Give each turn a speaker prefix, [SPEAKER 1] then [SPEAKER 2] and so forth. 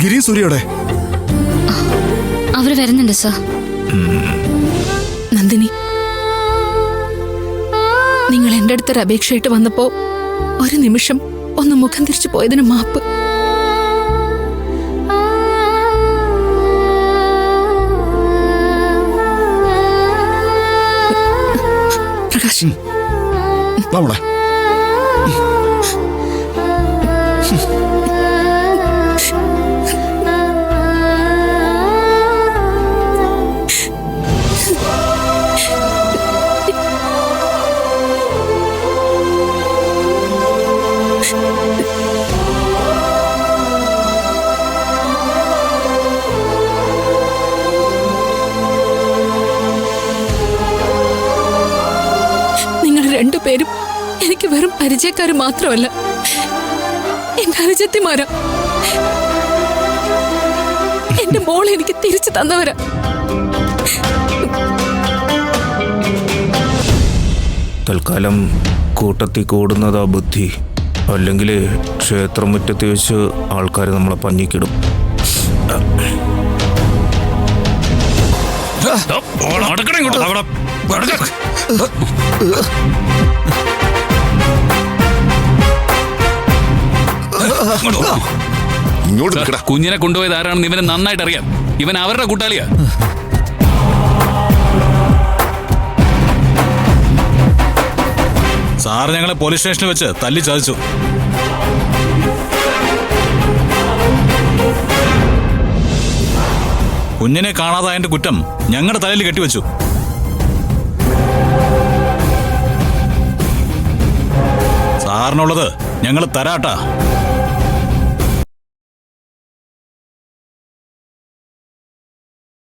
[SPEAKER 1] ഗിരി സൂര്യയുടെ
[SPEAKER 2] അവര് വരുന്നുണ്ട് സർ.
[SPEAKER 3] നന്ദിനി, നിങ്ങൾ എന്റെ അടുത്തൊരു അപേക്ഷയായിട്ട് വന്നപ്പോ ഒരു നിമിഷം ഒന്ന് മുഖം തിരിച്ചു പോയതിന് മാപ്പ്. പ്രകാശ്,
[SPEAKER 1] നമ്മളെ
[SPEAKER 3] രണ്ടുപേരും എനിക്ക് വെറും പരിചയക്കാര് മാത്രമല്ല, എന്റെ അനുജത്തിമാരാ. എന്റെ മോളെ എനിക്ക് തിരിച്ചു തന്നവരാ.
[SPEAKER 4] തൽക്കാലം കൂട്ടത്തിൽ കൂടുന്നതാ ബുദ്ധി. അല്ലെങ്കിൽ ക്ഷേത്രം മുറ്റത്ത് വെച്ച് ആൾക്കാർ നമ്മളെ പഞ്ഞിക്കിടും.
[SPEAKER 5] കുഞ്ഞിനെ കൊണ്ടുപോയത് ആരാണെന്ന് ഇവന് നന്നായിട്ട് അറിയാം. ഇവൻ അവരുടെ കൂട്ടാളിയാ.
[SPEAKER 6] സാർ ഞങ്ങളെ പോലീസ് സ്റ്റേഷനിൽ വെച്ച് തല്ലി ചതിച്ചു. കുഞ്ഞിനെ കാണാതായതിന്റെ കുറ്റം ഞങ്ങളുടെ തലയിൽ കെട്ടിവെച്ചു. സാറിനുള്ളത് ഞങ്ങൾ തരാട്ടാ.